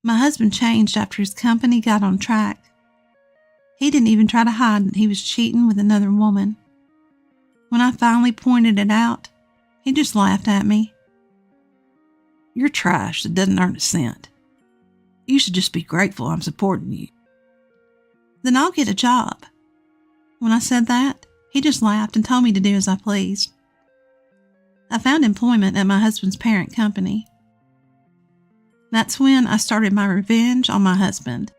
My husband changed after his company got on track. He didn't even try to hide that he was cheating with another woman. When I finally pointed it out, he just laughed at me. You're trash that doesn't earn a cent. You should just be grateful I'm supporting you. Then I'll get a job. When I said that, he just laughed and told me to do as I pleased. I found employment at my husband's parent company. That's when I started my revenge on my husband.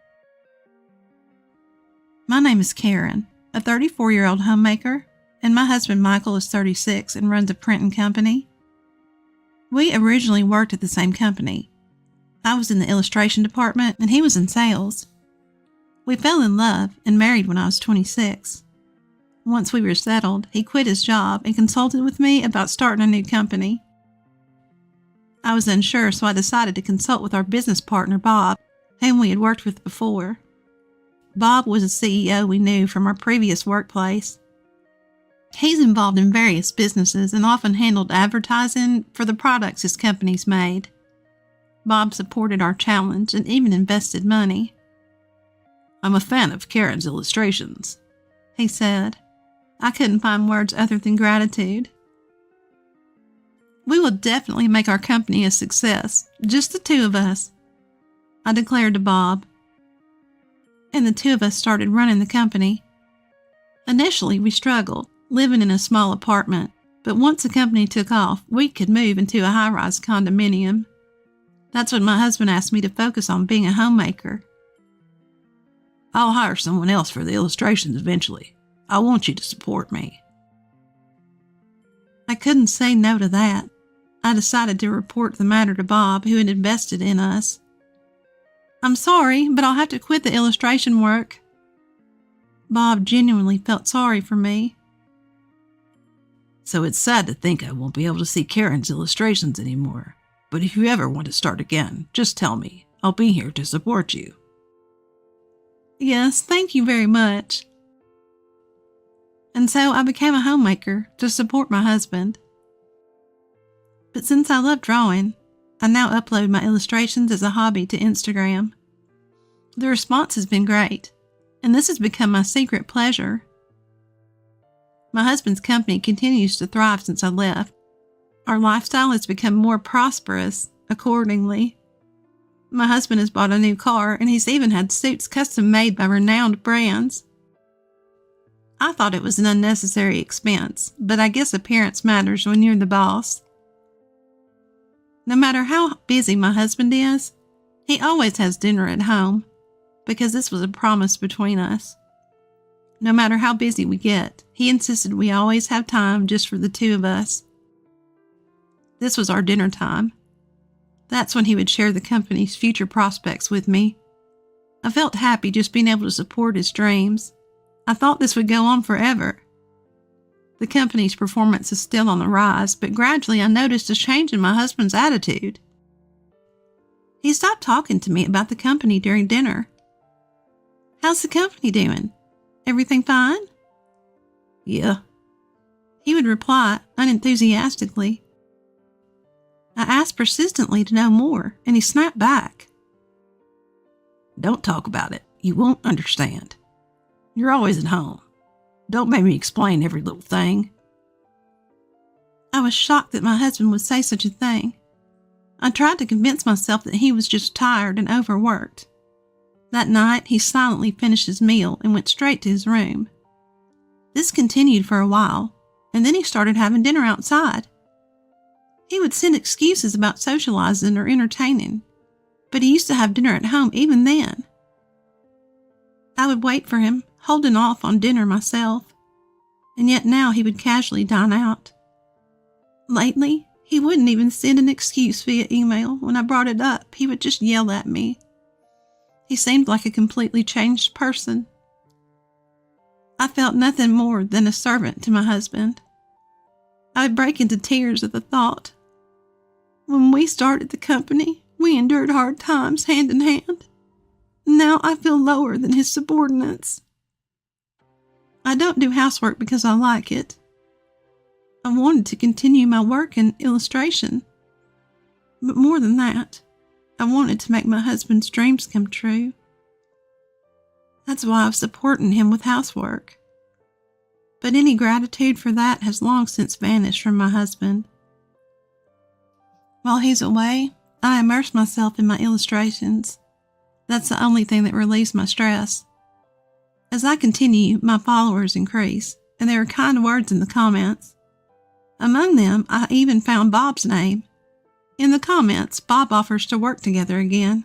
My name is Karen, a 34-year-old homemaker, and my husband Michael is 36 and runs a printing company. We originally worked at the same company. I was in the illustration department and he was in sales. We fell in love and married when I was 26. Once we were settled, he quit his job and consulted with me about starting a new company. I was unsure, so I decided to consult with our business partner, Bob, whom we had worked with before. Bob was a CEO we knew from our previous workplace. He's involved in various businesses and often handled advertising for the products his companies made. Bob supported our challenge and even invested money. I'm a fan of Karen's illustrations, he said. I couldn't find words other than gratitude. We will definitely make our company a success, just the two of us, I declared to Bob. And the two of us started running the company. Initially, we struggled, living in a small apartment, but once the company took off, we could move into a high-rise condominium. That's when my husband asked me to focus on being a homemaker. I'll hire someone else for the illustrations eventually. I want you to support me. I couldn't say no to that. I decided to report the matter to Bob, who had invested in us. I'm sorry, but I'll have to quit the illustration work. Bob genuinely felt sorry for me. So it's sad to think I won't be able to see Karen's illustrations anymore. But if you ever want to start again, just tell me. I'll be here to support you. Yes, thank you very much. And so I became a homemaker to support my husband. But since I love drawing, I now upload my illustrations as a hobby to Instagram. The response has been great, and this has become my secret pleasure. My husband's company continues to thrive since I left. Our lifestyle has become more prosperous accordingly. My husband has bought a new car, and he's even had suits custom made by renowned brands. I thought it was an unnecessary expense, but I guess appearance matters when you're the boss. No matter how busy my husband is, he always has dinner at home, because this was a promise between us. No matter how busy we get, he insisted we always have time just for the two of us. This was our dinner time. That's when he would share the company's future prospects with me. I felt happy just being able to support his dreams. I thought this would go on forever. The company's performance is still on the rise, but gradually I noticed a change in my husband's attitude. He stopped talking to me about the company during dinner. How's the company doing? Everything fine? Yeah. He would reply unenthusiastically. I asked persistently to know more, and he snapped back. Don't talk about it. You won't understand. You're always at home. Don't make me explain every little thing. I was shocked that my husband would say such a thing. I tried to convince myself that he was just tired and overworked. That night, he silently finished his meal and went straight to his room. This continued for a while, and then he started having dinner outside. He would send excuses about socializing or entertaining, but he used to have dinner at home even then. I would wait for him, holding off on dinner myself, and yet now he would casually dine out. Lately, he wouldn't even send an excuse via email. When I brought it up, he would just yell at me. He seemed like a completely changed person. I felt nothing more than a servant to my husband. I would break into tears at the thought. When we started the company, we endured hard times hand in hand. Now I feel lower than his subordinates. I don't do housework because I like it. I wanted to continue my work in illustration. But more than that, I wanted to make my husband's dreams come true. That's why I was supporting him with housework. But any gratitude for that has long since vanished from my husband. While he's away, I immerse myself in my illustrations. That's the only thing that relieves my stress. As I continue, my followers increase, and there are kind words in the comments. Among them, I even found Bob's name. In the comments, Bob offers to work together again.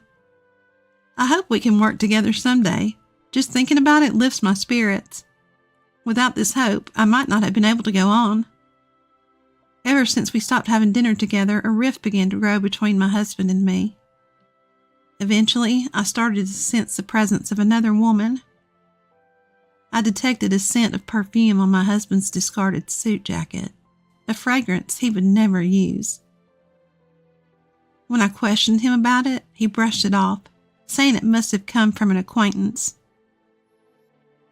I hope we can work together someday. Just thinking about it lifts my spirits. Without this hope, I might not have been able to go on. Ever since we stopped having dinner together, a rift began to grow between my husband and me. Eventually, I started to sense the presence of another woman. I detected a scent of perfume on my husband's discarded suit jacket, a fragrance he would never use. When I questioned him about it, he brushed it off, saying it must have come from an acquaintance.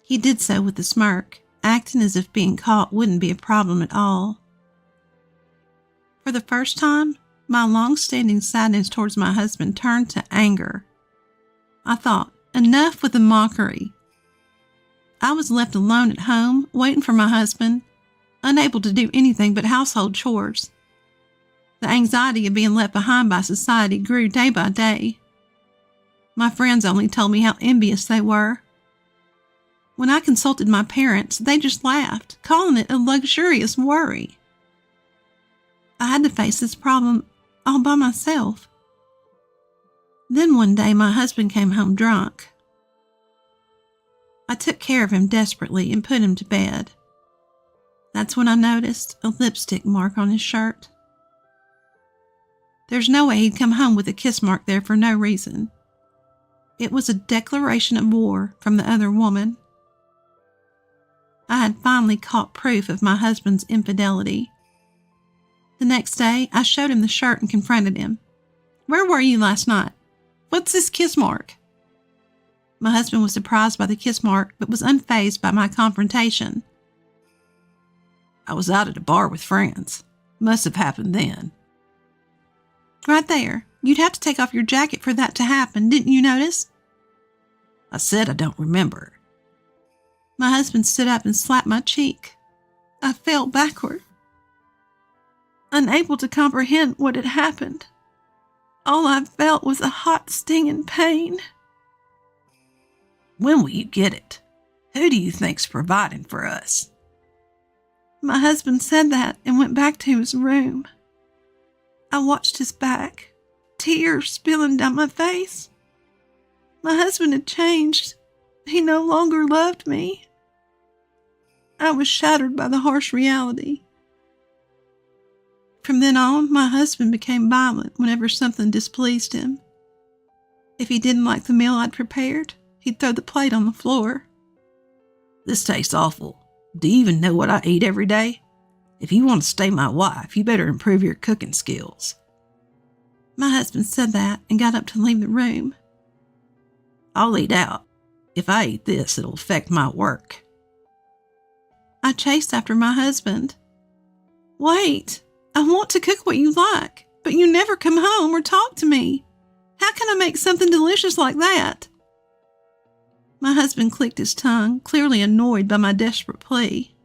He did so with a smirk, acting as if being caught wouldn't be a problem at all. For the first time, my long-standing sadness towards my husband turned to anger. I thought, enough with the mockery. I was left alone at home, waiting for my husband, unable to do anything but household chores. The anxiety of being left behind by society grew day by day. My friends only told me how envious they were. When I consulted my parents, they just laughed, calling it a luxurious worry. I had to face this problem all by myself. Then one day my husband came home drunk. I took care of him desperately and put him to bed. That's when I noticed a lipstick mark on his shirt. There's no way he'd come home with a kiss mark there for no reason. It was a declaration of war from the other woman. I had finally caught proof of my husband's infidelity. The next day, I showed him the shirt and confronted him. "Where were you last night? What's this kiss mark?" My husband was surprised by the kiss mark, but was unfazed by my confrontation. "I was out at a bar with friends. Must have happened then." "Right there. You'd have to take off your jacket for that to happen. Didn't you notice?" "I said I don't remember." My husband stood up and slapped my cheek. I fell backward, unable to comprehend what had happened. All I felt was a hot, stinging pain. "When will you get it? Who do you think's providing for us?" My husband said that and went back to his room. I watched his back, tears spilling down my face. My husband had changed. He no longer loved me. I was shattered by the harsh reality. From then on, my husband became violent whenever something displeased him. If he didn't like the meal I'd prepared, he'd throw the plate on the floor. "This tastes awful. Do you even know what I eat every day? If you want to stay my wife, you better improve your cooking skills." My husband said that and got up to leave the room. "I'll eat out. If I eat this, it'll affect my work." I chased after my husband. "Wait, I want to cook what you like, but you never come home or talk to me. How can I make something delicious like that?" My husband clicked his tongue, clearly annoyed by my desperate plea.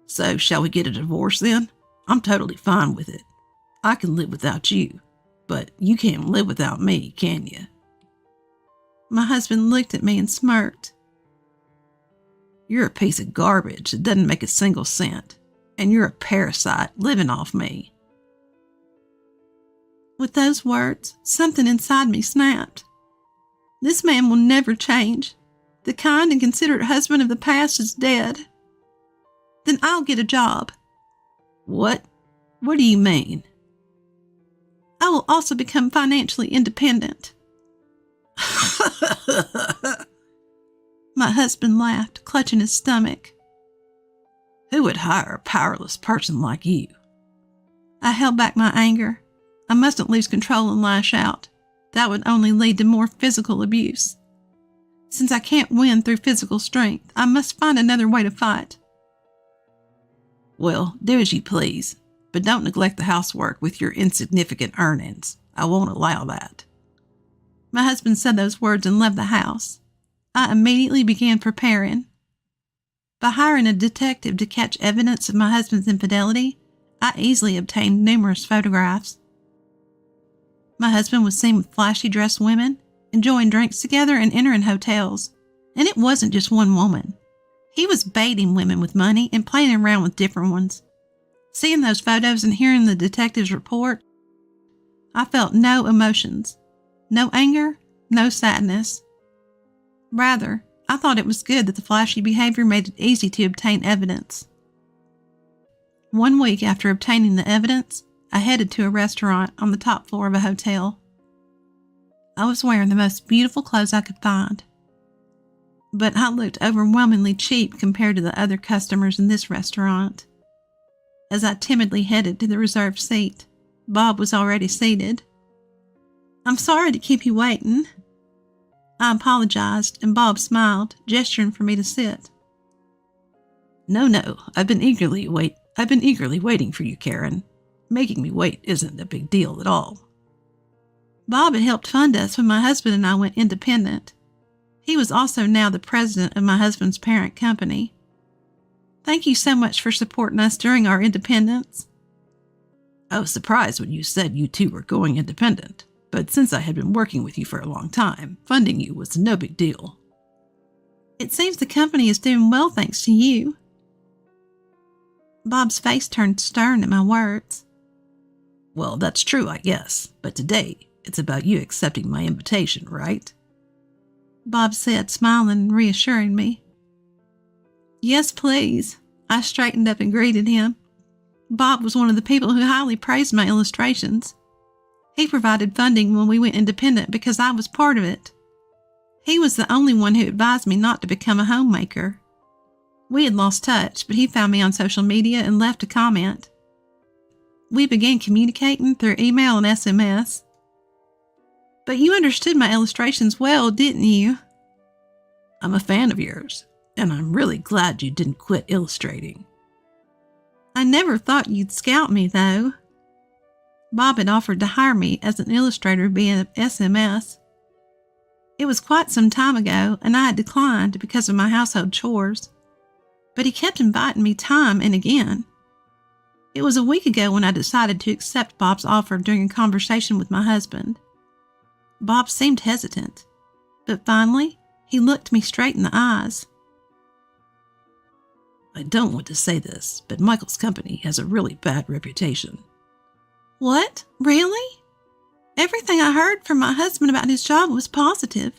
"So, shall we get a divorce then? I'm totally fine with it. I can live without you, but you can't live without me, can you?" My husband looked at me and smirked. "You're a piece of garbage that doesn't make a single cent, and you're a parasite living off me." With those words, something inside me snapped. This man will never change. The kind and considerate husband of the past is dead. Then I'll get a job. "What? What do you mean?" I will also become financially independent. My husband laughed, clutching his stomach. "Who would hire a powerless person like you?" I held back my anger. I mustn't lose control and lash out. That would only lead to more physical abuse. Since I can't win through physical strength, I must find another way to fight. "Well, do as you please, but don't neglect the housework with your insignificant earnings. I won't allow that." My husband said those words and left the house. I immediately began preparing. By hiring a detective to catch evidence of my husband's infidelity, I easily obtained numerous photographs. My husband was seen with flashy dressed women, enjoying drinks together and entering hotels. And it wasn't just one woman. He was baiting women with money and playing around with different ones. Seeing those photos and hearing the detective's report, I felt no emotions. No anger, no sadness. Rather, I thought it was good that the flashy behavior made it easy to obtain evidence. 1 week after obtaining the evidence, I headed to a restaurant on the top floor of a hotel. I was wearing the most beautiful clothes I could find. But I looked overwhelmingly cheap compared to the other customers in this restaurant. As I timidly headed to the reserved seat, Bob was already seated. "I'm sorry to keep you waiting." I apologized, and Bob smiled, gesturing for me to sit. No, I've been eagerly waiting for you, Karen. Making me wait isn't a big deal at all." Bob had helped fund us when my husband and I went independent. He was also now the president of my husband's parent company. "Thank you so much for supporting us during our independence." "I was surprised when you said you two were going independent, but since I had been working with you for a long time, funding you was no big deal." "It seems the company is doing well thanks to you." Bob's face turned stern at my words. "Well, that's true, I guess, but today it's about you accepting my invitation, right?" Bob said, smiling and reassuring me. "Yes, please." I straightened up and greeted him. Bob was one of the people who highly praised my illustrations. He provided funding when we went independent because I was part of it. He was the only one who advised me not to become a homemaker. We had lost touch, but he found me on social media and left a comment. We began communicating through email and SMS. "But you understood my illustrations well, didn't you?" "I'm a fan of yours, and I'm really glad you didn't quit illustrating." "I never thought you'd scout me, though." Bob had offered to hire me as an illustrator via SMS. It was quite some time ago, and I had declined because of my household chores. But he kept inviting me time and again. It was a week ago when I decided to accept Bob's offer during a conversation with my husband. Bob seemed hesitant, but finally, he looked me straight in the eyes. "I don't want to say this, but Michael's company has a really bad reputation." "What? Really?" Everything I heard from my husband about his job was positive,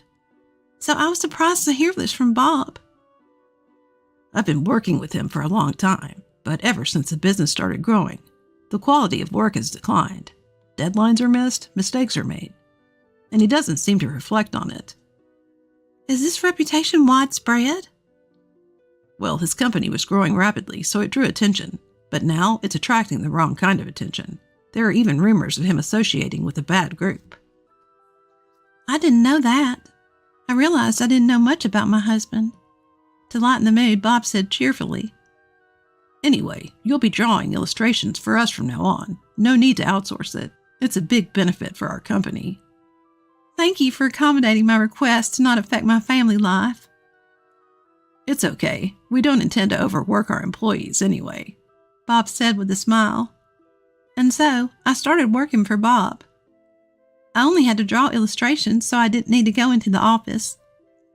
so I was surprised to hear this from Bob. "I've been working with him for a long time, but ever since the business started growing, the quality of work has declined. Deadlines are missed, mistakes are made, and he doesn't seem to reflect on it." "Is this reputation widespread?" "Well, his company was growing rapidly, so it drew attention, but now it's attracting the wrong kind of attention. There are even rumors of him associating with a bad group." "I didn't know that. I realized I didn't know much about my husband." To lighten the mood, Bob said cheerfully, "Anyway, you'll be drawing illustrations for us from now on. No need to outsource it. It's a big benefit for our company." "Thank you for accommodating my request to not affect my family life." "It's okay. We don't intend to overwork our employees anyway," Bob said with a smile. And so I started working for Bob. I only had to draw illustrations, so I didn't need to go into the office.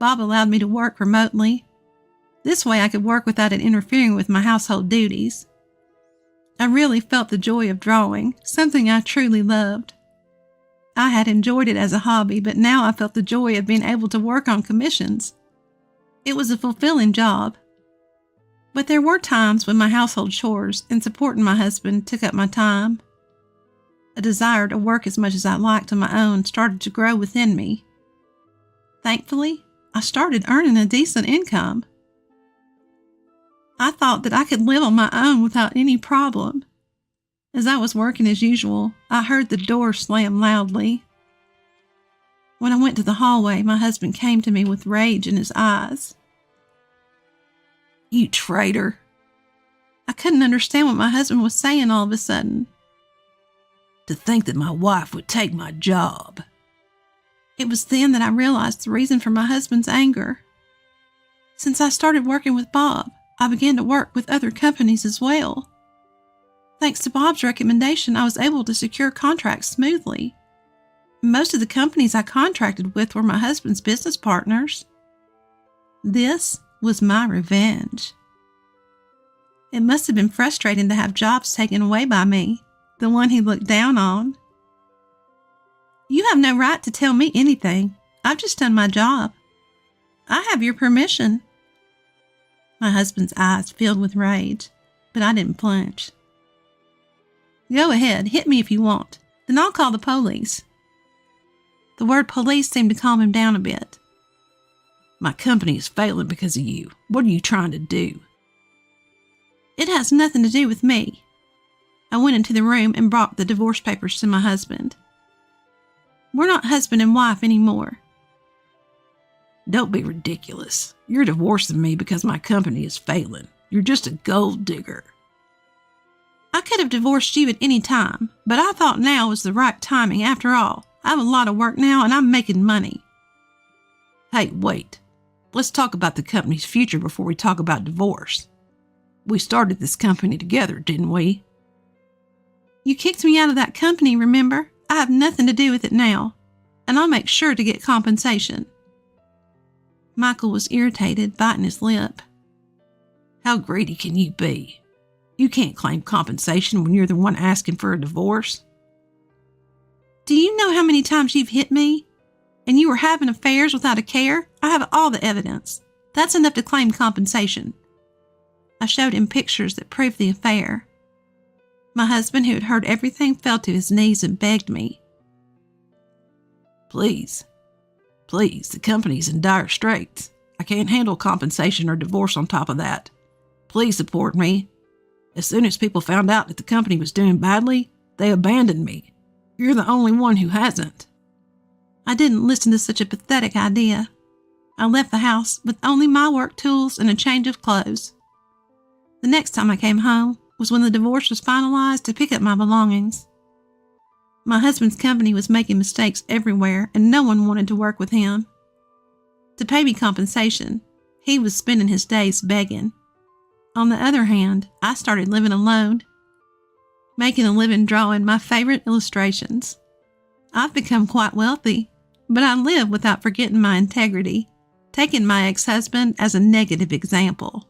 Bob allowed me to work remotely. This way I could work without it interfering with my household duties. I really felt the joy of drawing, something I truly loved. I had enjoyed it as a hobby, but now I felt the joy of being able to work on commissions. It was a fulfilling job. But there were times when my household chores and supporting my husband took up my time. A desire to work as much as I liked on my own started to grow within me. Thankfully, I started earning a decent income. I thought that I could live on my own without any problem. As I was working as usual, I heard the door slam loudly. When I went to the hallway, my husband came to me with rage in his eyes. "You traitor." I couldn't understand what my husband was saying all of a sudden. To think that my wife would take my job. It was then that I realized the reason for my husband's anger. Since I started working with Bob, I began to work with other companies as well. Thanks to Bob's recommendation, I was able to secure contracts smoothly. Most of the companies I contracted with were my husband's business partners. This was my revenge. It must have been frustrating to have jobs taken away by me, the one he looked down on. You have no right to tell me anything. I've just done my job. I have your permission. My husband's eyes filled with rage, but I didn't flinch. Go ahead, hit me if you want. Then I'll call the police. The word police seemed to calm him down a bit. My company is failing because of you. What are you trying to do? It has nothing to do with me. I went into the room and brought the divorce papers to my husband. We're not husband and wife anymore. Don't be ridiculous. You're divorcing me because my company is failing. You're just a gold digger. I could have divorced you at any time, but I thought now was the right timing. After all, I have a lot of work now and I'm making money. Hey, wait. Let's talk about the company's future before we talk about divorce. We started this company together, didn't we? You kicked me out of that company, remember? I have nothing to do with it now, and I'll make sure to get compensation. Michael was irritated, biting his lip. How greedy can you be? You can't claim compensation when you're the one asking for a divorce. Do you know how many times you've hit me? And you were having affairs without a care? I have all the evidence. That's enough to claim compensation. I showed him pictures that proved the affair. My husband, who had heard everything, fell to his knees and begged me. Please, the company's in dire straits. I can't handle compensation or divorce on top of that. Please support me. As soon as people found out that the company was doing badly, they abandoned me. You're the only one who hasn't. I didn't listen to such a pathetic idea. I left the house with only my work tools and a change of clothes. The next time I came home was when the divorce was finalized to pick up my belongings. My husband's company was making mistakes everywhere and no one wanted to work with him. To pay me compensation, he was spending his days begging. On the other hand, I started living alone, making a living drawing my favorite illustrations. I've become quite wealthy, but I live without forgetting my integrity, taking my ex-husband as a negative example.